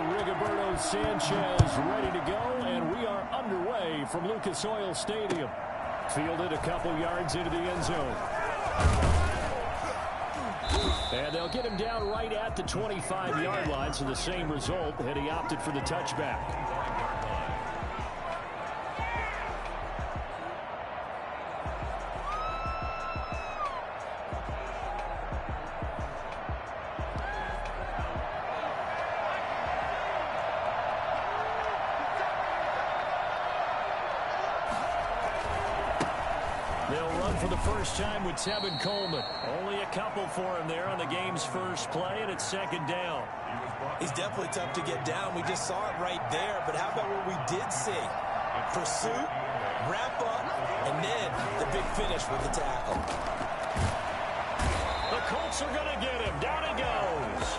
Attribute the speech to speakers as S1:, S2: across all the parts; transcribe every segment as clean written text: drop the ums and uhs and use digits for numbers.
S1: Rigoberto Sanchez ready to go, and we are underway from Lucas Oil Stadium. Fielded a couple yards into the end zone. And they'll get him down right at the 25-yard line, so the same result, and he opted for the touchback. For the first time with Tevin Coleman. Only a couple for him there on the game's first play, and it's second down.
S2: He's definitely tough to get down. We just saw it right there, but how about what we did see? Pursuit, wrap up, and then the big finish with the tackle.
S1: The Colts are going to get him. Down he goes.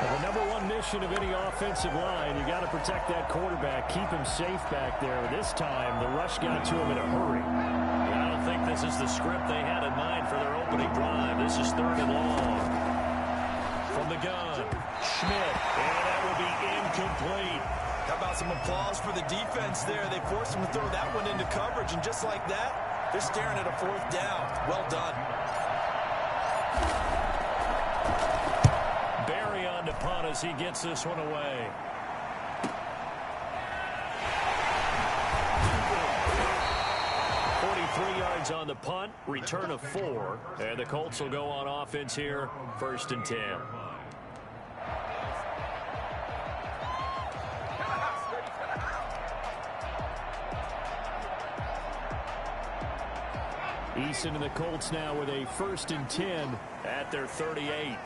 S1: Well, the number one mission of any offensive line, you got to protect that quarterback, keep him safe back there. This time, the rush got to him in a hurry.
S3: I think this is the script they had in mind for their opening drive. This is 3rd and long. From the gun, Schmidt, and that will be incomplete.
S2: How about some applause for the defense there? They forced him to throw that one into coverage, and just like that, they're staring at a 4th down. Well done.
S3: Barry on to punt as he gets this one away. On the punt, return of 4, and the Colts will go on offense here, 1st and 10.
S1: Eason and the Colts now with a 1st and 10
S3: at their 38.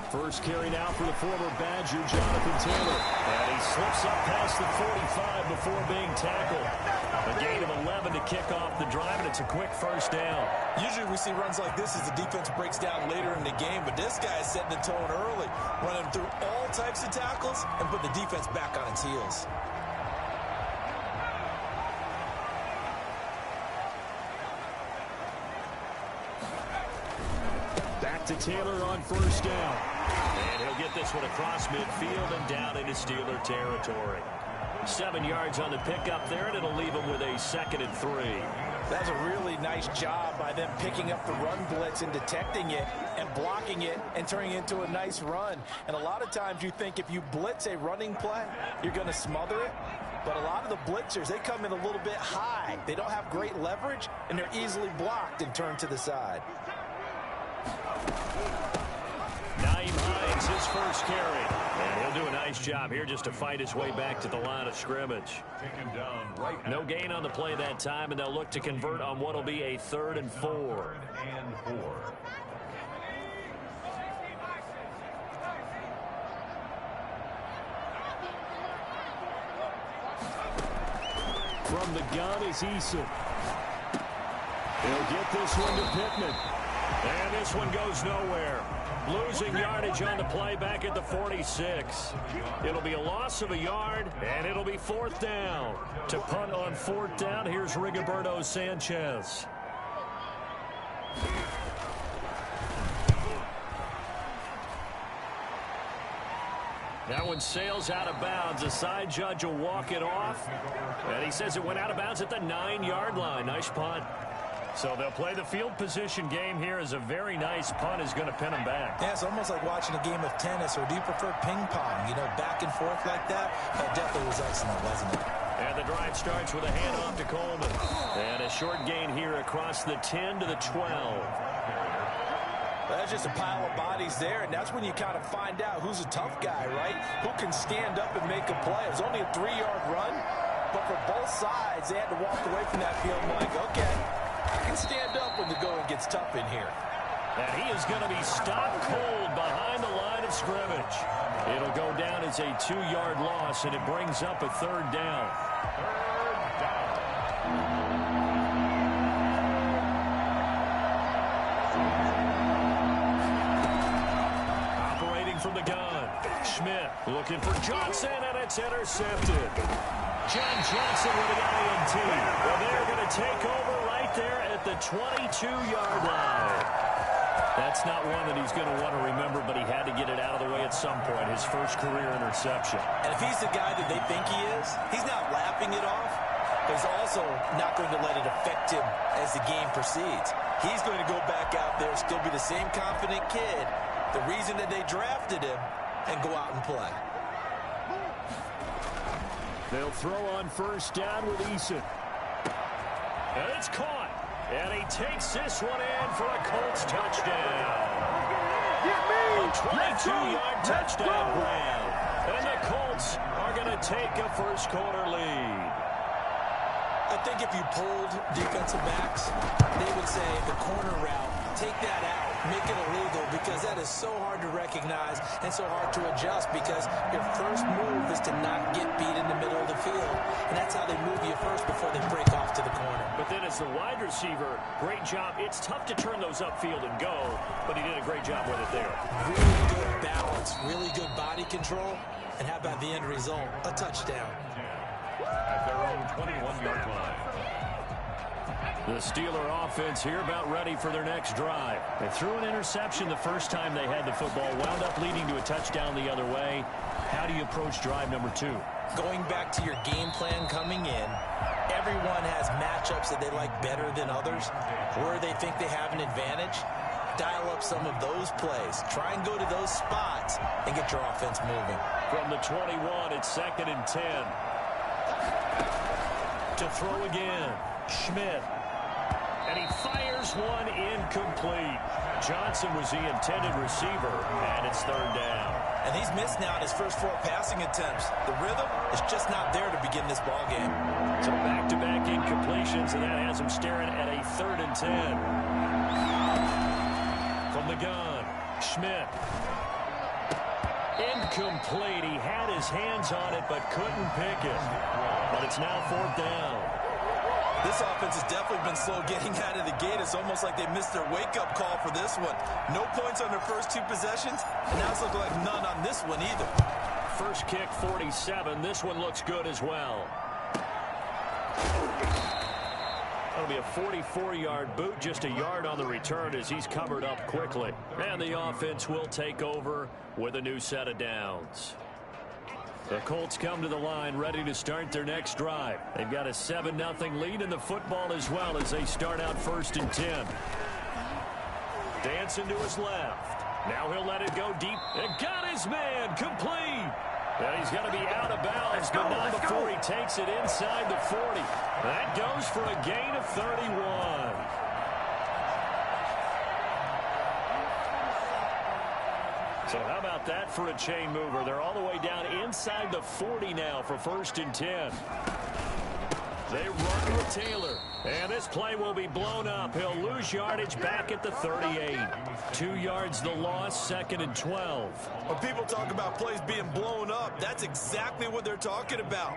S1: First carry now for the former Badger, Jonathan Taylor. And he slips up past the 45 before being tackled.
S3: A gain of 11 to kick off the drive, and it's a quick 1st down.
S2: Usually we see runs like this as the defense breaks down later in the game, but this guy is setting the tone early, running through all types of tackles and put the defense back on its heels.
S1: Back to Taylor on 1st down.
S3: And he'll get this one across midfield and down into Steeler territory. 7 yards on the pickup there, and it'll leave him with a 2nd and 3.
S2: That's a really nice job by them picking up the run blitz and detecting it and blocking it and turning it into a nice run. And a lot of times you think if you blitz a running play, you're going to smother it. But a lot of the blitzers, they come in a little bit high. They don't have great leverage, and they're easily blocked and turned to the side.
S3: Naeem Hines, his first carry. And he'll do a nice job here just to fight his way back to the line of scrimmage. No gain on the play that time, and they'll look to convert on what will be a 3rd and 4.
S1: From the gun is Eason. He'll get this one to Pittman.
S3: And this one goes nowhere. Losing yardage on the play back at the 46. It'll be a loss of a yard, and it'll be 4th down. To punt on 4th down, here's Rigoberto Sanchez. That one sails out of bounds. The side judge will walk it off. And he says it went out of bounds at the 9-yard line. Nice punt. So they'll play the field position game here as a very nice punt is going to pin them back.
S2: Yeah, it's almost like watching a game of tennis, or do you prefer ping pong? You know, back and forth like that? That definitely was excellent, wasn't it?
S3: And the drive starts with a handoff to Coleman. And a short gain here across the 10 to the 12.
S2: That's just a pile of bodies there, and that's when you kind of find out who's a tough guy, right? Who can stand up and make a play. It was only a 3-yard run, but for both sides, they had to walk away from that field and like, okay, I can stand up when the going gets tough in here.
S3: And he is going to be stopped cold behind the line of scrimmage. It'll go down as a 2-yard loss, and it brings up a 3rd down. Operating from the gun, Schmidt looking for Johnson, and it's intercepted. John Johnson with the INT. Well, they're going to take over right there at the 22-yard line. That's not one that he's going to want to remember, but he had to get it out of the way at some point, his first career interception.
S2: And if he's the guy that they think he is, he's not laughing it off, but he's also not going to let it affect him as the game proceeds. He's going to go back out there, still be the same confident kid, the reason that they drafted him, and go out and play.
S1: They'll throw on first down with Eason.
S3: And it's caught. And he takes this one in for a Colts touchdown. A 22-yard touchdown grab. And the Colts are going to take a first quarter lead.
S2: I think if you polled defensive backs, they would say the corner route, take that out, make it illegal, because that is so hard to recognize and so hard to adjust, because your first move is to not get beat in the middle of the field. And that's how they move you first before they break off to the corner.
S3: But then as the wide receiver, great job. It's tough to turn those upfield and go, but he did a great job with it there.
S2: Really good balance, really good body control, and how about the end result? A touchdown.
S3: At their own 21-yard line. The Steeler offense here about ready for their next drive. They threw an interception the first time they had the football, wound up leading to a touchdown the other way. How do you approach drive number 2?
S2: Going back to your game plan coming in, everyone has matchups that they like better than others, where they think they have an advantage. Dial up some of those plays. Try and go to those spots and get your offense moving.
S3: From the 21, it's 2nd and 10. To throw again, Schmidt. And he fires one incomplete. Johnson was the intended receiver, and it's 3rd down.
S2: And he's missed now in his first 4 passing attempts. The rhythm is just not there to begin this ball game.
S3: So back-to-back incompletions, and that has him staring at a 3rd and 10. From the gun, Schmidt. Incomplete. He had his hands on it, but couldn't pick it. But it's now 4th down.
S2: This offense has definitely been slow getting out of the gate. It's almost like they missed their wake-up call for this one. No points on their first 2 possessions, and now it's looking like none on this one either.
S3: First kick, 47. This one looks good as well. That'll be a 44-yard boot, just a yard on the return as he's covered up quickly. And the offense will take over with a new set of downs. The Colts come to the line ready to start their next drive. They've got a 7-0 lead in the football as well as they start out 1st and 10. Dancing to his left. Now he'll let it go deep. And got his man complete. And he's going to be out of bounds, but not before he takes it inside the 40. That goes for a gain of 31. So how about that for a chain mover? They're all the way down inside the 40 now for 1st and 10. They run with Taylor. And this play will be blown up. He'll lose yardage back at the 38. 2 yards the loss, 2nd and 12.
S2: When people talk about plays being blown up, that's exactly what they're talking about.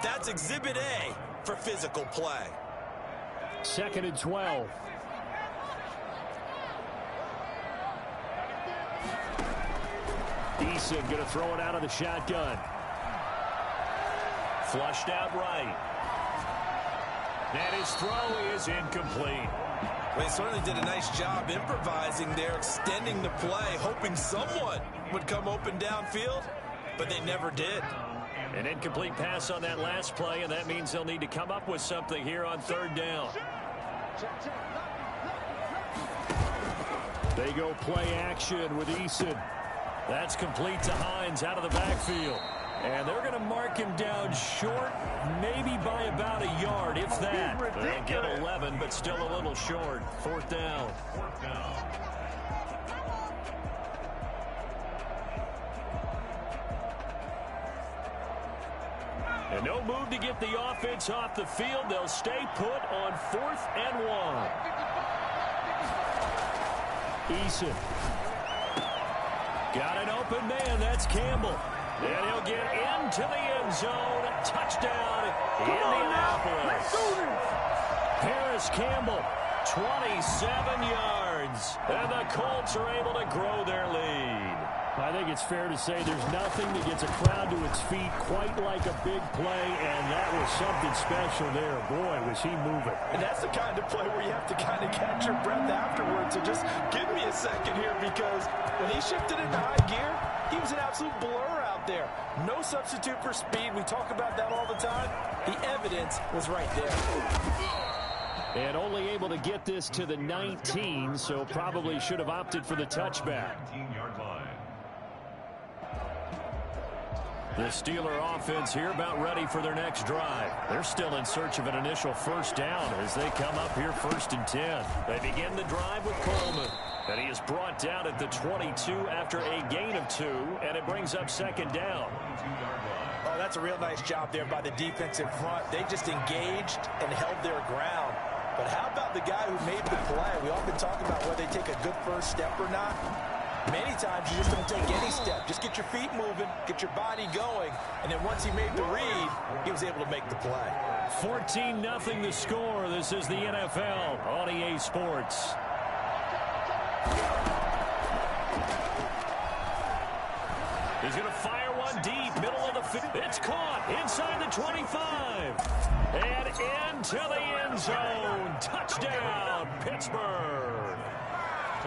S2: That's Exhibit A for physical play.
S1: 2nd and 12. Eason going to throw it out of the shotgun.
S3: Flushed out right. And his throw is incomplete.
S2: They certainly did a nice job improvising there, extending the play, hoping someone would come open downfield, but they never did.
S3: An incomplete pass on that last play, and that means they'll need to come up with something here on 3rd down.
S1: They go play action with Eason.
S3: That's complete to Hines out of the backfield. And they're going to mark him down short, maybe by about a yard, if that. They'll get 11, but still a little short. 4th down. And no move to get the offense off the field. They'll stay put on 4th and 1.
S1: Eason.
S3: Got an open man. That's Campbell. And he'll get into the end zone. Touchdown, Indianapolis. Harris Campbell, 27 yards. And the Colts are able to grow their lead.
S1: I think it's fair to say there's nothing that gets a crowd to its feet quite like a big play, and that was something special there. Boy, was he moving.
S2: And that's the kind of play where you have to kind of catch your breath afterwards. So just give me a second here, because when he shifted into high gear, he was an absolute blur out there. No substitute for speed. We talk about that all the time. The evidence was right there.
S1: And only able to get this to the 19, so probably should have opted for the touchback. The Steeler offense here about ready for their next drive. They're still in search of an initial first down as they come up here 1st and 10. They begin the drive with Coleman. And he is brought down at the 22 after a gain of 2, and it brings up 2nd down.
S2: Oh, that's a real nice job there by the defensive front. They just engaged and held their ground. But how about the guy who made the play? We often talk about whether they take a good first step or not. Many times you just don't take any step. Just get your feet moving, get your body going, and then once he made the read, he was able to make the play.
S1: 14-0 the score. This is the NFL on EA Sports. He's going to fire one deep, middle of the field. It's caught inside the 25. And into the end zone. Touchdown, Pittsburgh.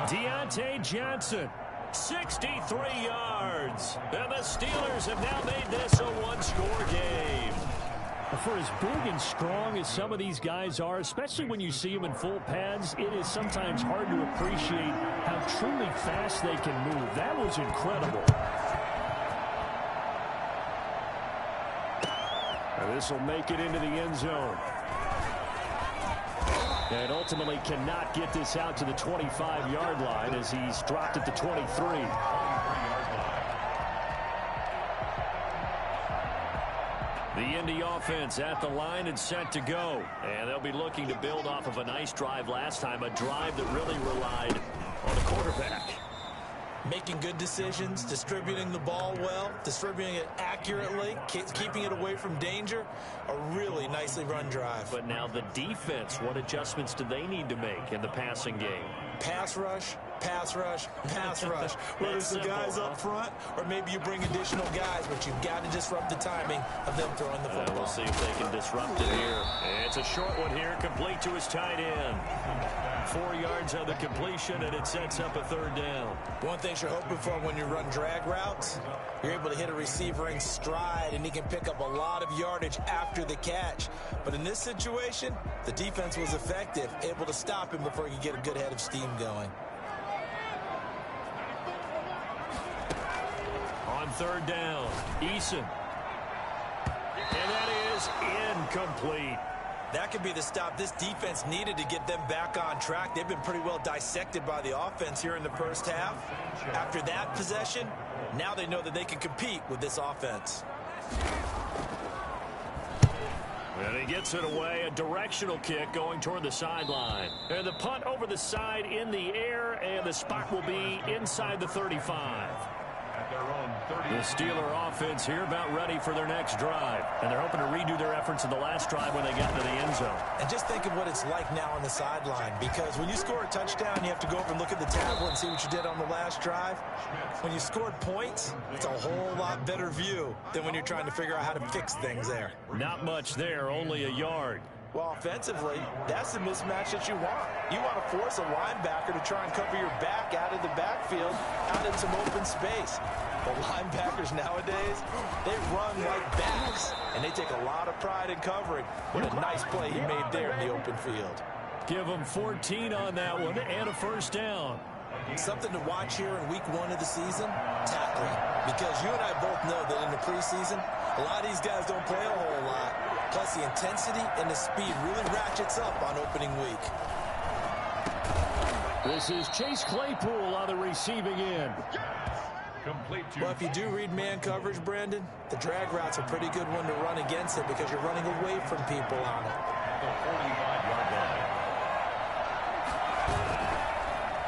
S1: Deontay Johnson, 63 yards. And the Steelers have now made this a one-score game. For as big and strong as some of these guys are, especially when you see them in full pads, it is sometimes hard to appreciate how truly fast they can move. That was incredible. This will make it into the end zone. And ultimately cannot get this out to the 25-yard line as he's dropped at the 23. The Indy offense at the line and set to go. And they'll be looking to build off of a nice drive last time, a drive that really relied on the quarterback.
S2: Making good decisions, distributing the ball well, distributing it accurately, keeping it away from danger. A really nicely run drive.
S1: But now the defense, what adjustments do they need to make in the passing game?
S2: Pass rush, pass rush, pass rush. Whether it's the guys up front or maybe you bring additional guys, but you've got to disrupt the timing of them throwing the football.
S1: We'll see if they can disrupt it here. It's a short one here, complete to his tight end. 4 yards on the completion, and it sets up a 3rd down.
S2: One thing you're hoping for when you run drag routes, you're able to hit a receiver in stride, and he can pick up a lot of yardage after the catch. But in this situation, the defense was effective, able to stop him before he could get a good head of steam going.
S1: On 3rd down, Eason. And that is incomplete.
S2: That could be the stop this defense needed to get them back on track. They've been pretty well dissected by the offense here in the first half. After that possession, now they know that they can compete with this offense.
S1: And he gets it away, a directional kick going toward the sideline. And the punt over the side in the air, and the spot will be inside the 35. The Steeler offense here about ready for their next drive. And they're hoping to redo their efforts in the last drive when they got into the end zone.
S2: And just think of what it's like now on the sideline. Because when you score a touchdown, you have to go over and look at the tablet and see what you did on the last drive. When you scored points, it's a whole lot better view than when you're trying to figure out how to fix things there.
S1: Not much there, only a yard.
S2: Well, offensively, that's the mismatch that you want. You want to force a linebacker to try and cover your back out of the backfield, out in some open space. The linebackers nowadays, they run like backs, and they take a lot of pride in covering. What a nice play he made there in the open field.
S1: Give him 14 on that one and a 1st down.
S2: Something to watch here in week 1 of the season, tackling. Because you and I both know that in the preseason, a lot of these guys don't play a whole lot. Plus, the intensity and the speed really ratchets up on opening week.
S1: This is Chase Claypool on the receiving end.
S2: Well, if you do read man coverage, Brandon, the drag route's a pretty good one to run against it because you're running away from people on it.
S3: The 45-yard line.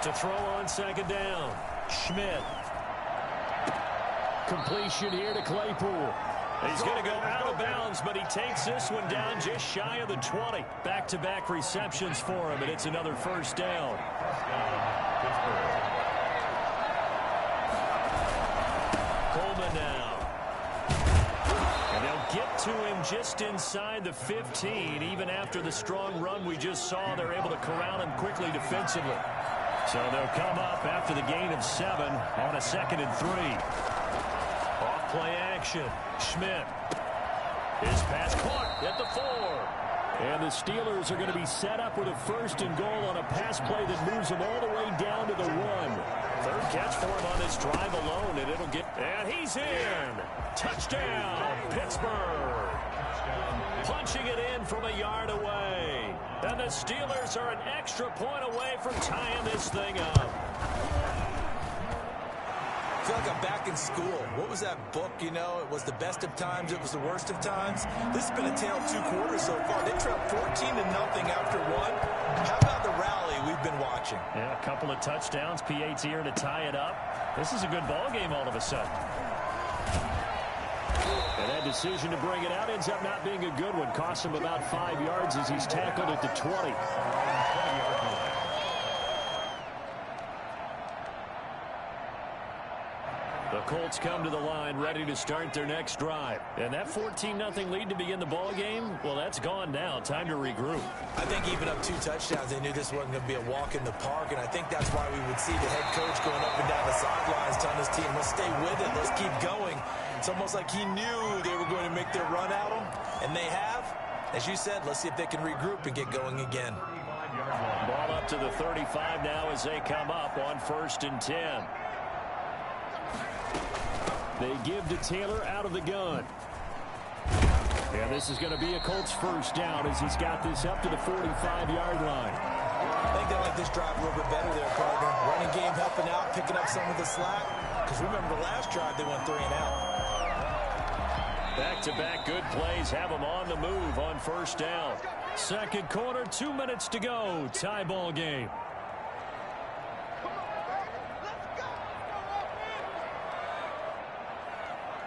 S1: To throw on 2nd down, Schmidt. Completion here to Claypool. He's going to go out of bounds, but he takes this one down just shy of the 20. Back-to-back receptions for him, and it's another 1st down.
S3: to him just inside the 15. Even after the strong run we just saw, they're able to corral him quickly defensively. So they'll come up after the gain of 7 on a 2nd and 3. Off play action. Schmidt. His pass caught at the 4. And the Steelers are going to be set up with a 1st and goal on a pass play that moves them all the way down to the 1. 3rd catch for him on this drive alone, and it'll get... And he's in! Touchdown, Pittsburgh! Punching it in from a yard away. And the Steelers are an extra point away from tying this thing up.
S2: I feel like I'm back in school. What was that book, you know? It was the best of times, it was the worst of times. This has been a tale of 2 quarters so far. They trailed 14-0 after 1. How about the rally we've been watching?
S3: Yeah, a couple of touchdowns. P8's here to tie it up. This is a good ball game all of a sudden. And that decision to bring it out ends up not being a good one. Costs him about 5 yards as he's tackled at the 20. The Colts come to the line ready to start their next drive. And that 14-0 lead to begin the ball game, well, that's gone now. Time to regroup.
S2: I think even up 2 touchdowns, they knew this wasn't going to be a walk in the park, and I think that's why we would see the head coach going up and down the sidelines telling his team, let's stay with it, let's keep going. It's almost like he knew they were going to make their run at him, and they have. As you said, let's see if they can regroup and get going again.
S3: Ball up to the 35 now as they come up on 1st and 10. They give to Taylor out of the gun. And this is going to be a Colts 1st down as he's got this up to the 45-yard line.
S2: I think they like this drive a little bit better there, partner. Running game helping out, picking up some of the slack. Because remember the last drive, they went 3 and out.
S3: Back-to-back good plays have them on the move on 1st down. 2nd quarter, 2 minutes to go. Tie ball game.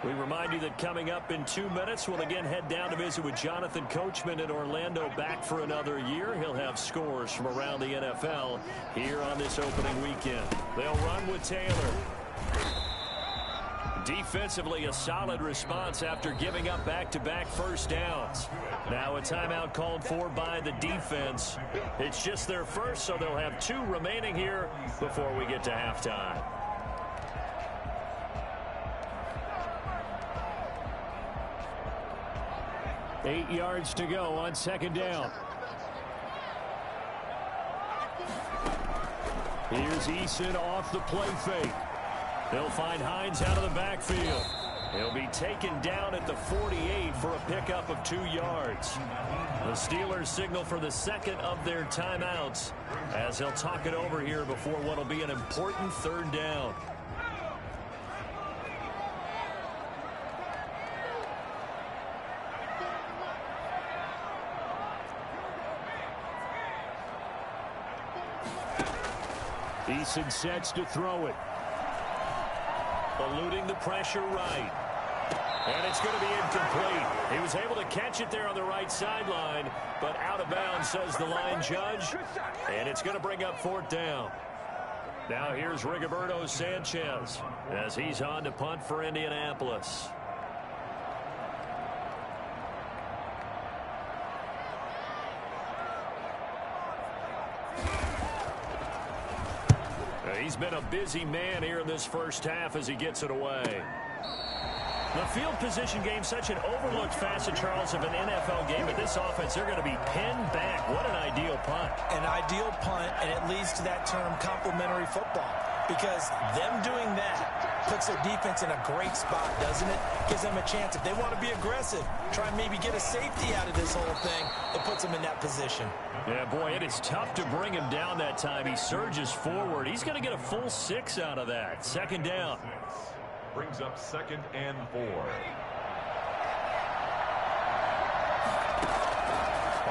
S3: We remind you that coming up in 2 minutes, we'll again head down to visit with Jonathan Coachman in Orlando, back for another year. He'll have scores from around the NFL here on this opening weekend. They'll run with Taylor. Defensively, a solid response after giving up back-to-back 1st downs. Now a timeout called for by the defense. It's just their first, so they'll have 2 remaining here before we get to halftime. Eight yards to go on 2nd down. Here's Eason off the play fake. They'll find Hines out of the backfield. He'll be taken down at the 48 for a pickup of 2 yards. The Steelers signal for the 2nd of their timeouts as they'll talk it over here before what will be an important 3rd down. Eason sets to throw it. Eluding the pressure right. And it's going to be incomplete. He was able to catch it there on the right sideline, but out of bounds, says the line judge. And it's going to bring up 4th down. Now here's Rigoberto Sanchez as he's on to punt for Indianapolis. He's been a busy man here in this 1st half as he gets it away. The field position game, such an overlooked facet, Charles, of an NFL game. But this offense, they're going to be pinned back. What an ideal punt.
S2: An ideal punt, and it leads to that term complementary football. Because them doing that puts their defense in a great spot, doesn't it? Gives them a chance. If they want to be aggressive, try and maybe get a safety out of this whole thing, it puts them in that position.
S3: Yeah, boy, it is tough to bring him down that time. He surges forward. He's going to get a full 6 out of that. 2nd down.
S4: Brings up 2nd and 4.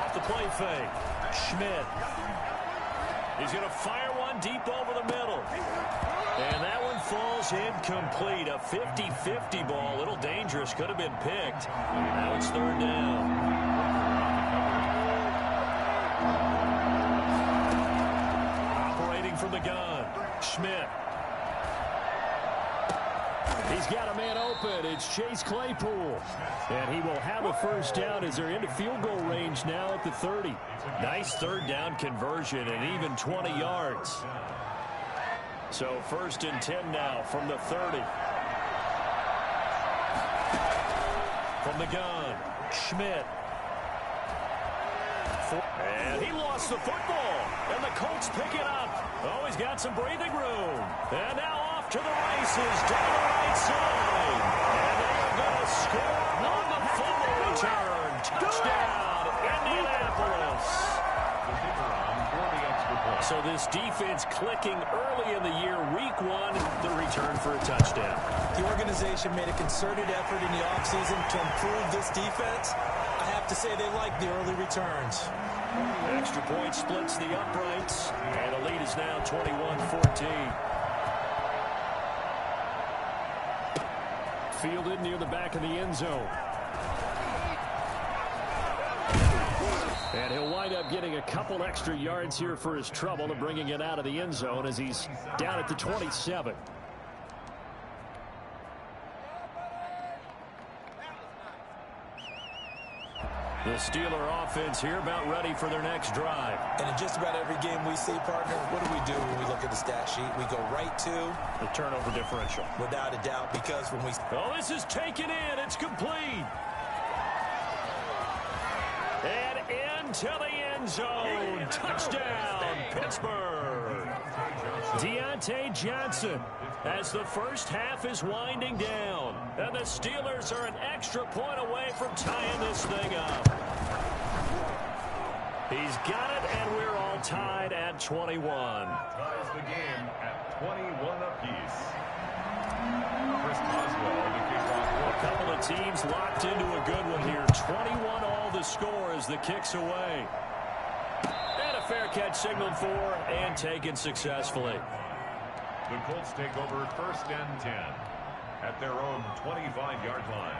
S3: Off the play fake. Schmidt. He's going to fire one deep over the middle. And that one falls incomplete. A 50-50 ball. A little dangerous. Could have been picked. Now it's 3rd down. Operating from the gun. Schmidt. He's got a man open. It's Chase Claypool. And he will have a first down as they're into field goal range now at the 30. Nice third down conversion and even 20 yards. So first and 10 now from the 30. From the gun, Schmidt. And he lost the football. And the Colts pick it up. Oh, he's got some breathing room. And now off to the races down the right side. And they are going to score on the fumble return. Touchdown, Indianapolis. So this defense clicking early in the year, week one, the return for a touchdown.
S2: The organization made a concerted effort in the offseason to improve this defense. I have to say they like the early returns.
S3: Extra point splits the uprights, and the lead is now 21-14. Fielded near the back of the end zone. And he'll wind up getting a couple extra yards here for his trouble and bringing it out of the end zone as he's down at the 27. The Steeler offense here about ready for their next drive.
S2: And in just about every game we see, partner, what do when we look at the stat sheet? We go right to
S3: the turnover differential.
S2: Without a doubt, because when we...
S3: Oh, this is taken in. It's complete. And into the end zone. Touchdown, Pittsburgh. Deontay Johnson as the first half is winding down. And the Steelers are an extra point away from tying this thing up. He's got it, and we're all tied at 21.
S4: Ties the game at 21 apiece. Chris Boswell, the kickoff.
S3: A couple of teams locked into a good one here. 21 all the score as the kick's away. And a fair catch signaled for and taken successfully.
S4: The Colts take over first and 10 at their own 25-yard line.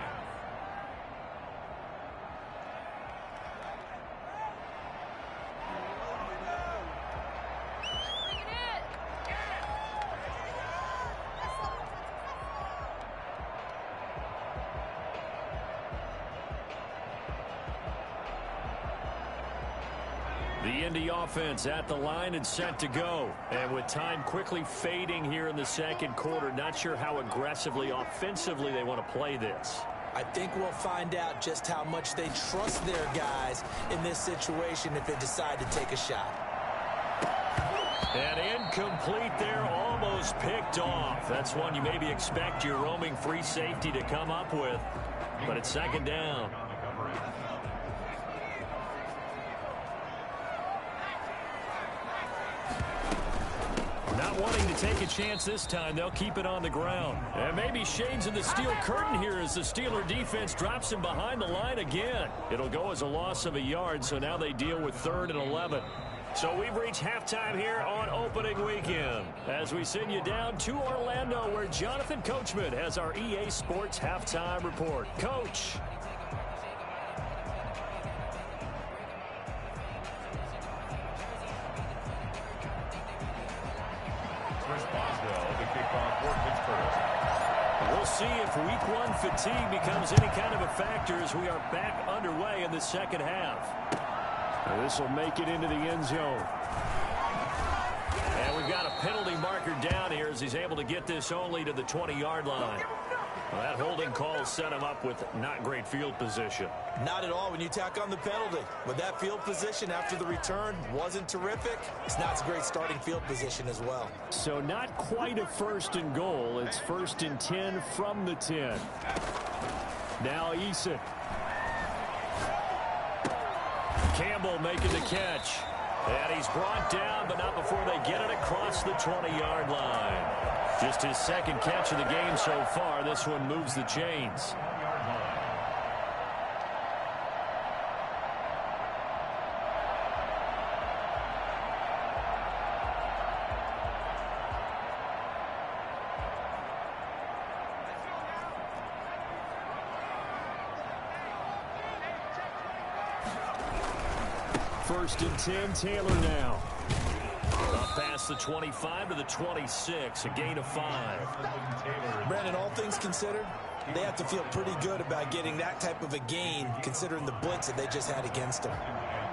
S3: The Indy offense at the line and set to go. And with time quickly fading here in the second quarter, not sure how aggressively, offensively they want to play this.
S2: I think we'll find out just how much they trust their guys in this situation if they decide to take a shot.
S3: And incomplete there, almost picked off. That's one you maybe expect your roaming free safety to come up with. But it's second down. Not wanting to take a chance this time, they'll keep it on the ground. And maybe shades of the steel curtain here as the Steeler defense drops him behind the line again. It'll go as a loss of a yard, so now they deal with 3rd and 11. So we've reached halftime here on opening weekend as we send you down to Orlando where Jonathan Coachman has our EA Sports halftime report. Coach. We'll see if week one fatigue becomes any kind of a factor as we are back underway in the second half. This will make it into the end zone. And we've got a penalty marker down here as he's able to get this only to the 20-yard line. Well, that holding call set him up with not great field position.
S2: Not at all when you tack on the penalty. With that field position after the return wasn't terrific, it's not a great starting field position as well.
S3: So not quite a 1st and goal. It's 1st and 10 from the 10. Now Eason. Campbell making the catch. And he's brought down, but not before they get it across the 20-yard line. Just his second catch of the game so far. This one moves the chains. First and 10, Taylor now. A past the 25 to the 26, a gain of 5.
S2: Brandon, all things considered, they have to feel pretty good about getting that type of a gain considering the blitz that they just had against them.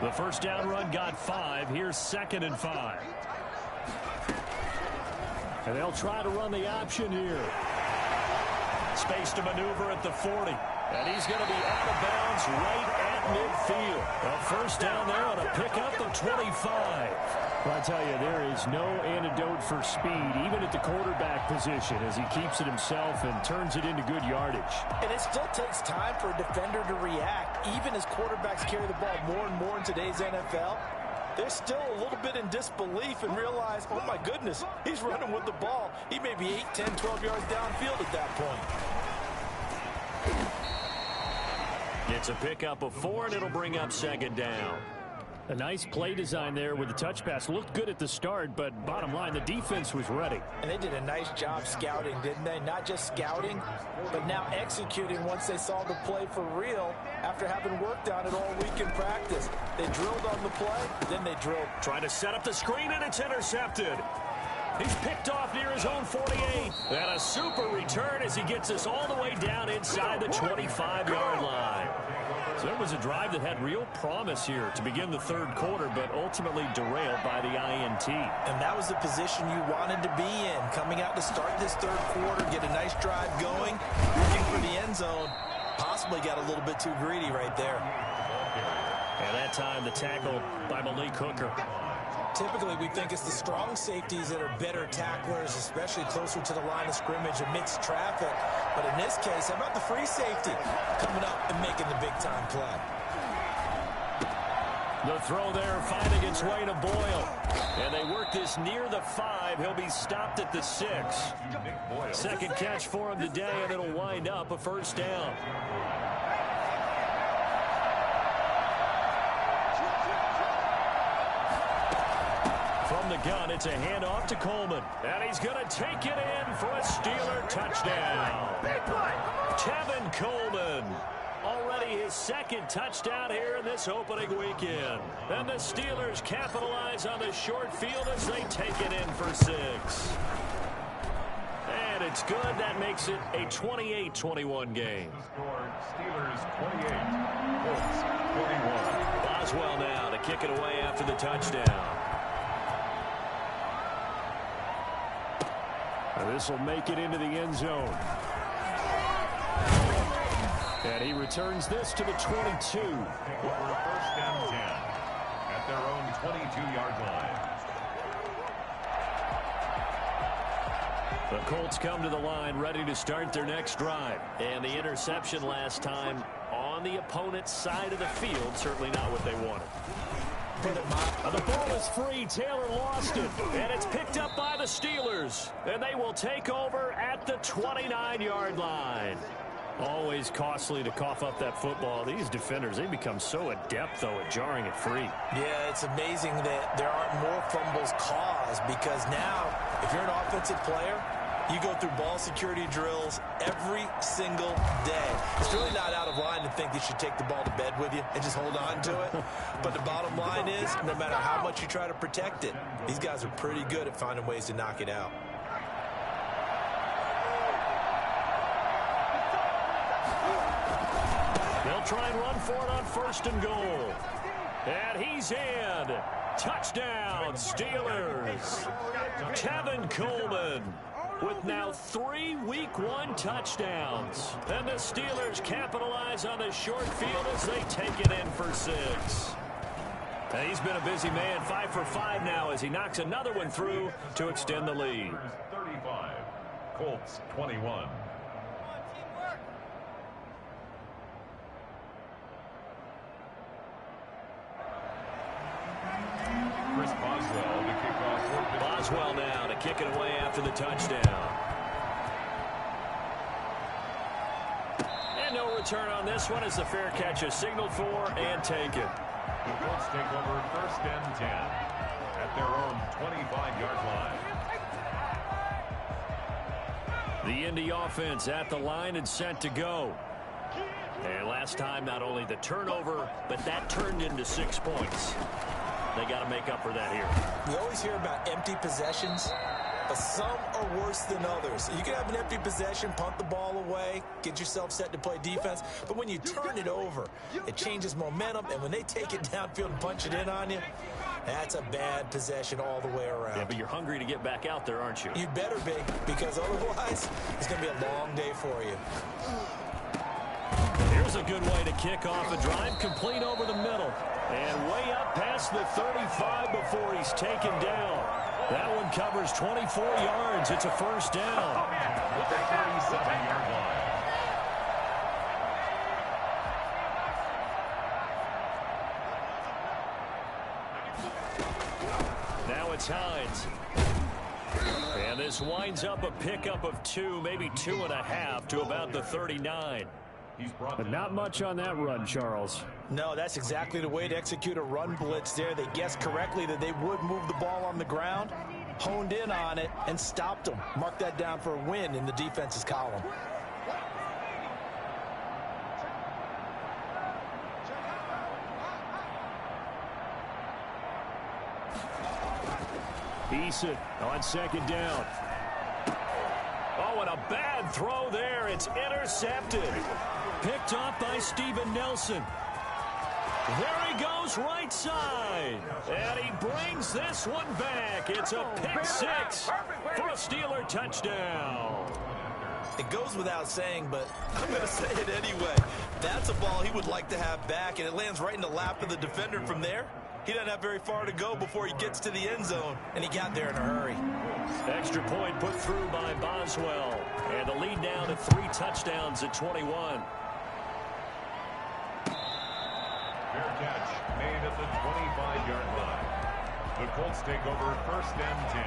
S3: The first down run got 5. Here's 2nd and 5. And they'll try to run the option here. Space to maneuver at the 40. And he's going to be out of bounds right at midfield. A first down there on a pickup of 25.
S1: Well, I tell you, there is no antidote for speed, even at the quarterback position, as he keeps it himself and turns it into good yardage.
S2: And it still takes time for a defender to react. Even as quarterbacks carry the ball more and more in today's NFL, they're still a little bit in disbelief and realize, oh my goodness, he's running with the ball. He may be 8, 10, 12 yards downfield at that point.
S3: It's a pickup of 4, and it'll bring up 2nd down.
S1: A nice play design there with the touch pass. Looked good at the start, but bottom line, the defense was ready.
S2: And they did a nice job scouting, didn't they? Not just scouting, but now executing once they saw the play for real after having worked on it all week in practice. They drilled on the play, then they drilled.
S3: Trying to set up the screen, and it's intercepted. He's picked off near his own 48. And a super return as he gets us all the way down inside the 25-yard line. So it was a drive that had real promise here to begin the 3rd quarter, but ultimately derailed by the INT.
S2: And that was the position you wanted to be in. Coming out to start this 3rd quarter, get a nice drive going, looking for the end zone. Possibly got a little bit too greedy right there.
S3: And that time the tackle by Malik Hooker.
S2: Typically, we think it's the strong safeties that are better tacklers, especially closer to the line of scrimmage amidst traffic. But in this case, how about the free safety coming up and making the big-time play?
S3: The throw there finding its way to Boyle. And they work this near the 5. He'll be stopped at the 6. 2nd catch for him today, and it'll wind up a first down. From the gun, it's a handoff to Coleman. And he's going to take it in for a Steeler touchdown. Tevin Coleman. Already his 2nd touchdown here in this opening weekend. And the Steelers capitalize on the short field as they take it in for 6. And it's good. That makes it a 28-21 game.
S4: Steelers 28, Colts 41.
S3: Boswell now to kick it away after the touchdown.
S1: This will make it into the end zone. And he returns this to the 22.
S4: For a first and 10 at their own 22-yard line.
S3: The Colts come to the line ready to start their next drive. And the interception last time on the opponent's side of the field, certainly not what they wanted.
S1: The ball is free. Taylor lost it.
S3: And it's picked up by the Steelers. And they will take over at the 29-yard line.
S1: Always costly to cough up that football. These defenders, they become so adept, though, at jarring it free.
S2: Yeah, it's amazing that there aren't more fumbles caused because now, if you're an offensive player, you go through ball security drills every single day. It's really not out of line to think you should take the ball to bed with you and just hold on to it. But the bottom line is, no matter how much you try to protect it, these guys are pretty good at finding ways to knock it out.
S3: They'll try and run for it on 1st and goal. And he's in. Touchdown, Steelers. Tevin Coleman with now 3 Week 1 touchdowns. And the Steelers capitalize on the short field as they take it in for 6. And he's been a busy man, 5 for 5 now as he knocks another one through to extend the lead.
S4: 35, Colts 21. Chris Boswell to kick off.
S3: Boswell now to kick it away after the touchdown. And no return on this one as the fair catch is signaled for and taken.
S4: The Colts take over 1st and 10 at their own 25-yard line.
S3: The Indy offense at the line and set to go. And last time, not only the turnover, but that turned into 6 points. They got to make up for that here.
S2: We always hear about empty possessions, but some are worse than others. You can have an empty possession, punt the ball away, get yourself set to play defense, but when you turn it over, it changes momentum, and when they take it downfield and punch it in on you, that's a bad possession all the way around.
S3: Yeah, but you're hungry to get back out there, aren't you?
S2: You better be, because otherwise, it's going to be a long day for you.
S3: Here's a good way to kick off a drive, complete over the middle. And way up past the 35 before he's taken down. That one covers 24 yards. It's a first down.
S4: At the 37-yard line.
S3: Now it's Hines. And this winds up a pickup of 2, maybe 2.5 to about the 39.
S1: But not much on that run, Charles.
S2: No, that's exactly the way to execute a run blitz there. They guessed correctly that they would move the ball on the ground, honed in on it, and stopped them. Mark that down for a win in the defense's column.
S1: Eason on second down.
S3: Oh, and a bad throw there. It's intercepted. Picked off by Steven Nelson. There he goes right side. And he brings this one back. It's a pick 6 for a Steeler touchdown.
S2: It goes without saying, but I'm going to say it anyway. That's a ball he would like to have back, and it lands right in the lap of the defender from there. He doesn't have very far to go before he gets to the end zone, and he got there in a hurry.
S3: Extra point put through by Boswell. And the lead now to 3 touchdowns at 21.
S4: Fair catch made at the 25-yard line. The Colts take over first and 10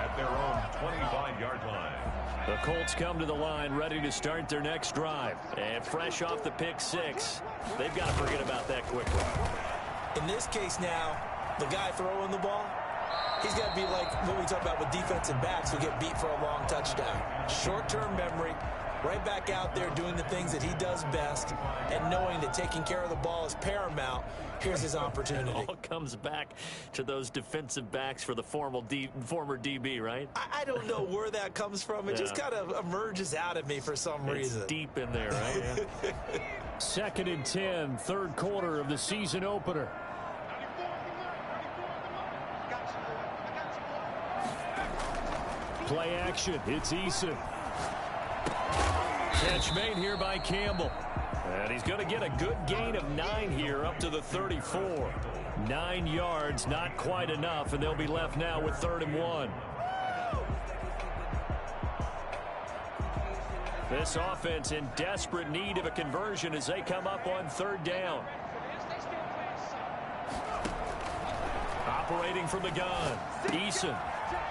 S4: at their own 25-yard line.
S3: The Colts come to the line ready to start their next drive. And fresh off the pick 6, they've got to forget about that quickly.
S2: In this case now, the guy throwing the ball, he's got to be like what we talk about with defensive backs who get beat for a long touchdown. Short-term memory, right back out there doing the things that he does best, and knowing that taking care of the ball is paramount. Here's his opportunity.
S3: It all comes back to those defensive backs for the former DB, right?
S2: I don't know where that comes from. It just kind of emerges out of me for some reason.
S3: It's deep in there, right? Yeah.
S1: Second and 10, third quarter of the season opener. Play action. It's Eason.
S3: Catch made here by Campbell. And he's going to get a good gain of 9 here up to the 34. 9 yards, not quite enough, and they'll be left now with 3rd and 1. This offense in desperate need of a conversion as they come up on 3rd down. Operating from the gun, Eason.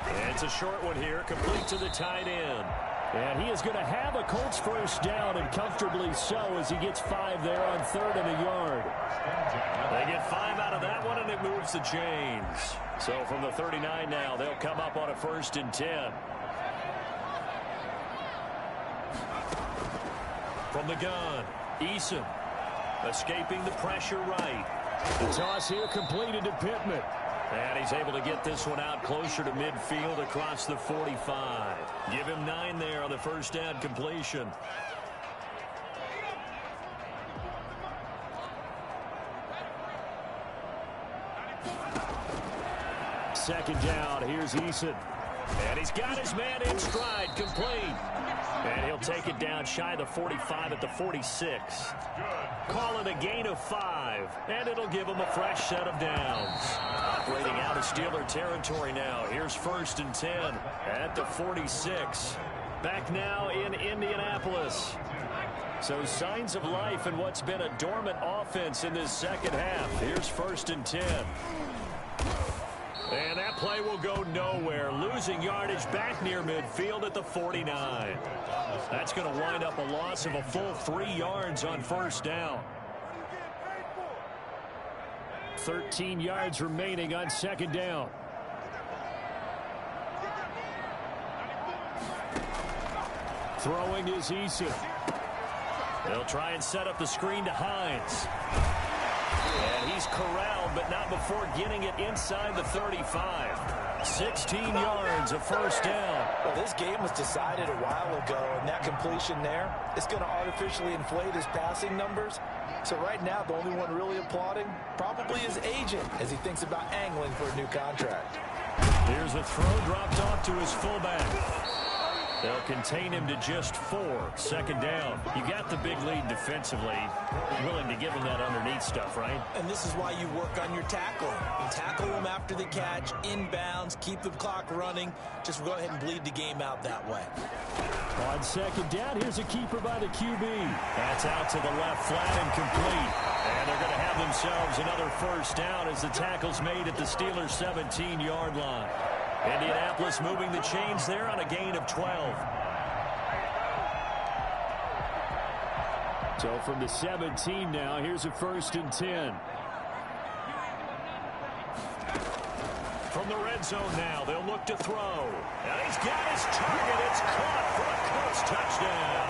S3: And it's a short one here, complete to the tight end.
S1: And he is going to have a Colts first down, and comfortably so, as he gets 5 there on 3rd and a yard.
S3: They get 5 out of that one, and it moves the chains. So from the 39 now, they'll come up on a 1st and 10. From the gun, Eason escaping the pressure right.
S1: The toss here completed to Pittman.
S3: And he's able to get this one out closer to midfield across the 45. Give him 9 there on the first down completion.
S1: Second down, here's Eason.
S3: And he's got his man in stride, complete. And he'll take it down shy of the 45 at the 46. Call it a gain of 5, and it'll give him a fresh set of downs. Operating out of Steeler territory now. Here's 1st and 10 at the 46. Back now in Indianapolis. So signs of life in what's been a dormant offense in this second half. Here's 1st and 10. And that play will go nowhere. Losing yardage back near midfield at the 49. That's going to wind up a loss of a full 3 yards on 1st down.
S1: 13 yards remaining on 2nd down. Throwing is Eason.
S3: They'll try and set up the screen to Hines. And he's corralled, but not before getting it inside the 35. 16 yards, a first down.
S2: Well, this game was decided a while ago, and that completion there is going to artificially inflate his passing numbers. So right now, the only one really applauding probably his agent as he thinks about angling for a new contract.
S3: Here's a throw dropped off to his fullback. They'll contain him to just 4. Second down. You got the big lead defensively. Willing to give him that underneath stuff, right?
S2: And this is why you work on your tackling. You tackle them after the catch, inbounds, keep the clock running. Just go ahead and bleed the game out that way.
S3: On second down, here's a keeper by the QB. That's out to the left, flat and complete. And they're going to have themselves another first down as the tackle's made at the Steelers' 17-yard line. Indianapolis moving the chains there on a gain of 12. So from the 17 now, here's a 1st and 10. From the red zone now, they'll look to throw. And he's got his target. It's caught for a Colts touchdown.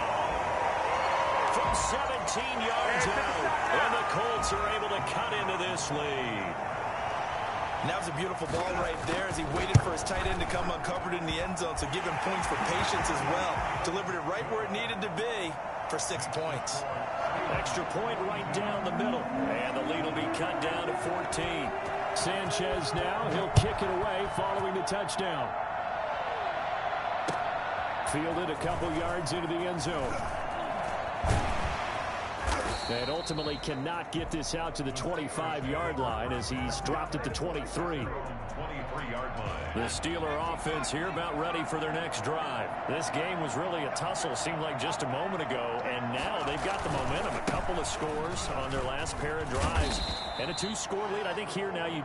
S3: From 17 yards out, and the Colts are able to cut into this lead.
S2: And that was a beautiful ball right there as he waited for his tight end to come uncovered in the end zone, so give him points for patience as well. Delivered it right where it needed to be for 6 points.
S3: Extra point right down the middle. And the lead will be cut down to 14. Sanchez now, he'll kick it away following the touchdown. Fielded a couple yards into the end zone. And ultimately cannot get this out to the 25-yard line as he's dropped at the 23.
S4: 23-yard line.
S3: The Steeler offense here about ready for their next drive. This game was really a tussle, seemed like just a moment ago, and now they've got the momentum. A couple of scores on their last pair of drives and a 2-score lead. I think here now you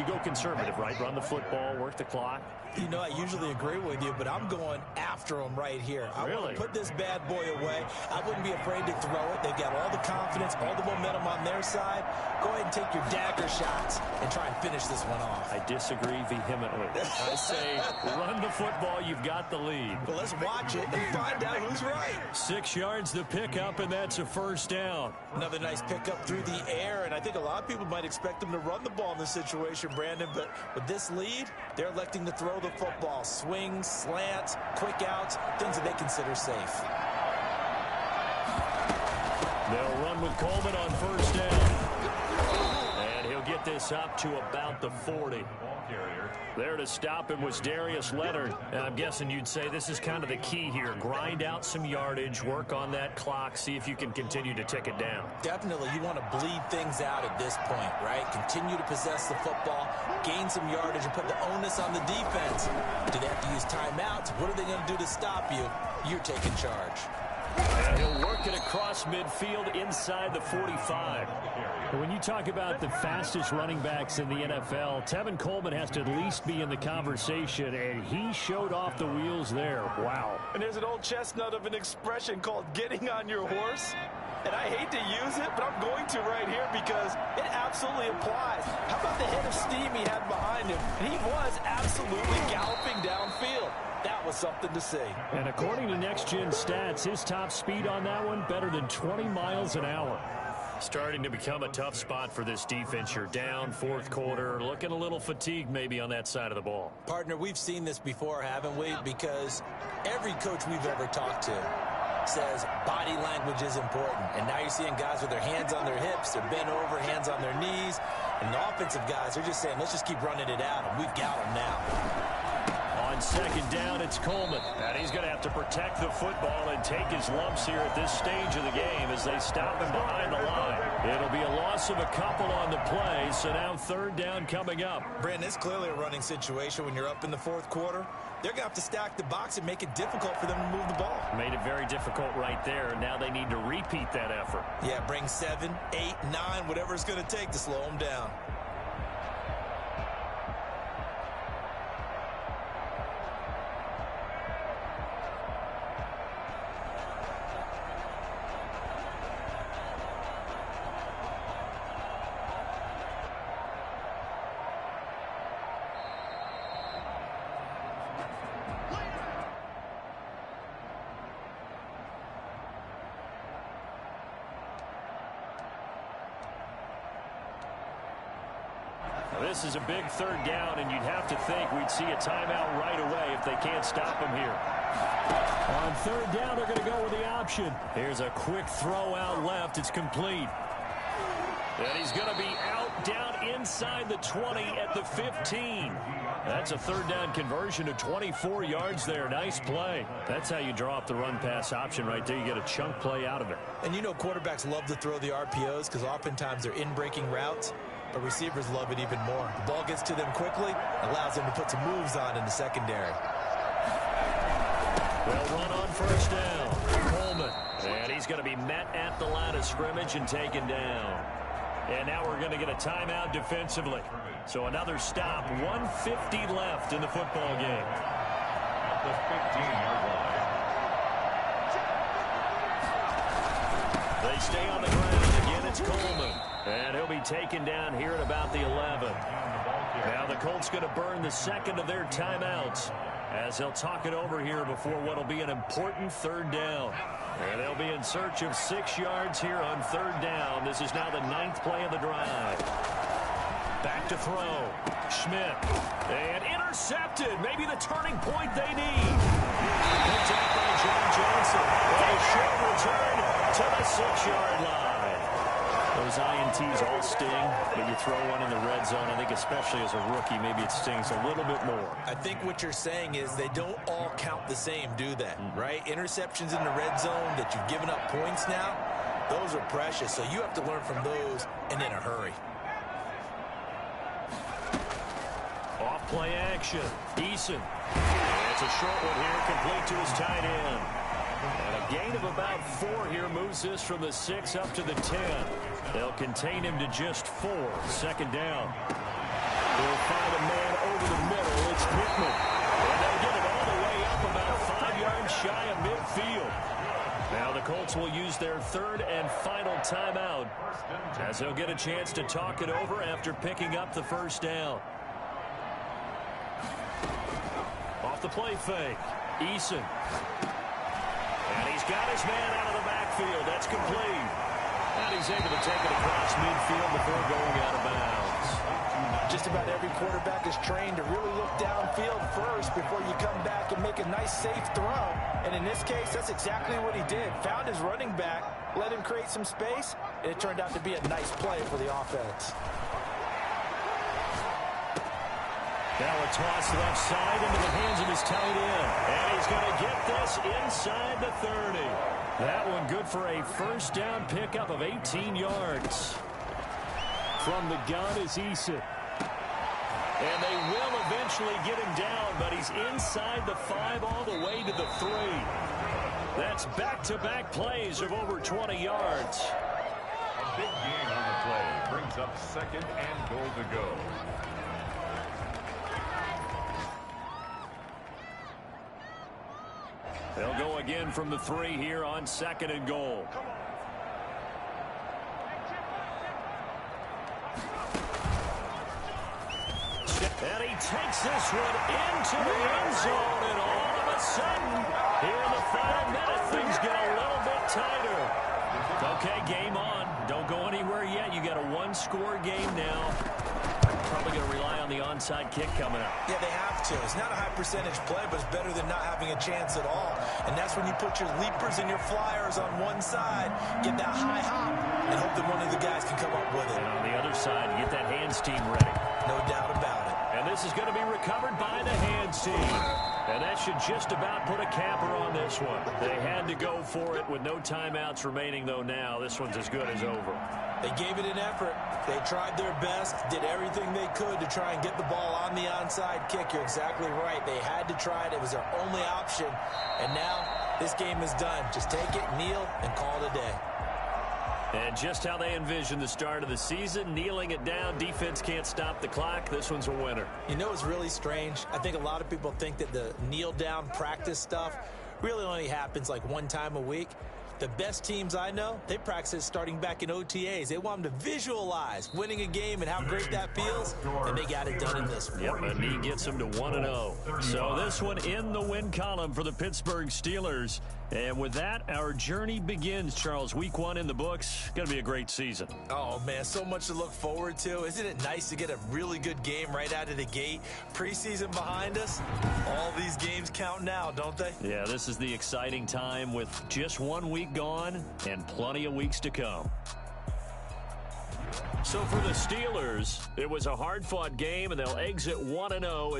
S3: go conservative, right? Run the football, work the clock.
S2: You know, I usually agree with you, but I'm going after him right here. I want to put this bad boy away. I wouldn't be afraid to throw it. They've got all the confidence, all the momentum on their side. Go ahead and take your dagger shots and try and finish this one off.
S3: I disagree vehemently. I say run the football. You've got the lead.
S2: Well, let's watch it and find out who's right.
S3: 6 yards the pickup, and that's a first down.
S2: Another nice pickup through the air, and I think a lot of people might expect them to run the ball in this situation, Brandon, but with this lead, they're electing to throw the football. Swings, slants, quick outs, things that they consider safe.
S3: They'll run with Coleman on first down. And he'll get this up to about the 40. There to stop him was Darius Leonard. And I'm guessing you'd say this is kind of the key here. Grind out some yardage, work on that clock, see if you can continue to tick it down.
S2: Definitely, you want to bleed things out at this point, right? Continue to possess the football, gain some yardage, and put the onus on the defense. Do they have to use timeouts? What are they going to do to stop you? You're taking charge.
S3: And he'll work it across midfield inside the 45. When you talk about the fastest running backs in the NFL, Tevin Coleman has to at least be in the conversation, and he showed off the wheels there. Wow.
S2: And there's an old chestnut of an expression called getting on your horse. And I hate to use it, but I'm going to right here because it absolutely applies. How about the hit of steam he had behind him? And he was absolutely galloping downfield. That was something to see.
S3: And according to Next Gen Stats, his top speed on that one better than 20 miles an hour. Starting to become a tough spot for this defense. You're down, 4th quarter, looking a little fatigued maybe on that side of the ball.
S2: Partner, we've seen this before, haven't we? Because every coach we've ever talked to says body language is important. And now you're seeing guys with their hands on their hips, they're bent over, hands on their knees. And the offensive guys are just saying, let's just keep running it out, and we've got them now.
S3: On second down, it's Coleman. And he's going to have to protect the football and take his lumps here at this stage of the game as they stop him behind the line. It'll be a loss of a couple on the play, so now 3rd down coming up.
S2: Brandon, it's clearly a running situation when you're up in the 4th quarter. They're going to have to stack the box and make it difficult for them to move the ball.
S3: Made it very difficult right there, and now they need to repeat that effort.
S2: Yeah, bring 7, 8, 9, whatever it's going to take to slow them down.
S3: This is a big third down, and you'd have to think we'd see a timeout right away if they can't stop him here.
S1: On third down, they're going to go with the option.
S3: Here's a quick throw out left. It's complete. And he's going to be out down inside the 20 at the 15. That's a third down conversion of 24 yards there. Nice play. That's how you draw up the run-pass option right there. You get a chunk play out of it.
S2: And you know quarterbacks love to throw the RPOs because oftentimes they're in-breaking routes, but receivers love it even more. The ball gets to them quickly, allows them to put some moves on in the secondary.
S3: They'll run on first down. Coleman. And he's going to be met at the line of scrimmage and taken down. And now we're going to get a timeout defensively. So another stop. 1:50 left in the football game.
S4: At the 15-yard line.
S3: They stay on the ground. Again, it's Coleman. And he'll be taken down here at about the 11. Now the Colts going to burn the second of their timeouts as they'll talk it over here before what will be an important third down. And they'll be in search of 6 yards here on third down. This is now the 9th play of the drive. Back to throw. Schmidt. And intercepted. Maybe the turning point they need. Picked up by John Johnson. A short return to the 6-yard line. Those INTs all sting, but you throw one in the red zone. I think especially as a rookie, maybe it stings a little bit more.
S2: I think what you're saying is they don't all count the same, do they? Right? Interceptions in the red zone that you've given up points now, those are precious. So you have to learn from those and in a hurry.
S3: Off play action. Eason. It's a short one here, complete to his tight end. And a gain of about 4 here moves this from the 6 up to the 10. They'll contain him to just 4. Second down. They'll find a man over the middle. It's Pittman. And they'll get it all the way up about 5 yards shy of midfield. Now the Colts will use their third and final timeout as they'll get a chance to talk it over after picking up the first down. Off the play fake. Eason. And he's got his man out of the backfield. That's complete. And he's able to take it across midfield before going out of bounds.
S2: Just about every quarterback is trained to really look downfield first before you come back and make a nice, safe throw. And in this case, that's exactly what he did. Found his running back, let him create some space, and it turned out to be a nice play for the offense.
S3: Now a toss left side into the hands of his tight end. And he's going to get this inside the 30. That one good for a first down pickup of 18 yards.
S1: From the gun is Eason.
S3: And they will eventually get him down, but he's inside the 5 all the way to the 3. That's back-to-back plays of over 20 yards.
S4: A big gain on the play brings up second and goal to go.
S3: They'll go again from the 3 here on second and goal. And he takes this one into the end zone, and all of a sudden, here in the final minute, things get a little bit tighter. Okay, game on. Don't go anywhere yet. You got a one-score game now. Probably going to rely on the onside kick coming up.
S2: Yeah, they have to. It's not a high-percentage play, but it's better than not having a chance at all. And that's when you put your leapers and your flyers on one side, get that high hop, and hope that one of the guys can come up with it.
S3: And on the other side, you get that hands team ready.
S2: No doubt about it.
S3: And this is going to be recovered by the hands team. And that should just about put a capper on this one. They had to go for it with no timeouts remaining, though now. This one's as good as over.
S2: They gave it an effort. They tried their best, did everything they could to try and get the ball on the onside kick. You're exactly right. They had to try it. It was their only option. And now this game is done. Just take it, kneel, and call it a day.
S3: And just how they envisioned the start of the season, kneeling it down, defense can't stop the clock. This one's a winner.
S2: You know, it's really strange. I think a lot of people think that the kneel down practice stuff really only happens like one time a week. The best teams I know, they practice it starting back in OTAs. They want them to visualize winning a game and how great that feels, and they got it done in this one.
S3: Yep, and he gets them to 1-0. So this one in the win column for the Pittsburgh Steelers. And with that, our journey begins, Charles. Week 1 in the books. Going to be a great season.
S2: Oh, man, so much to look forward to. Isn't it nice to get a really good game right out of the gate? Preseason behind us, all these games count now, don't they?
S3: Yeah, this is the exciting time with just 1 week gone and plenty of weeks to come. So for the Steelers, it was a hard-fought game, and they'll exit 1-0.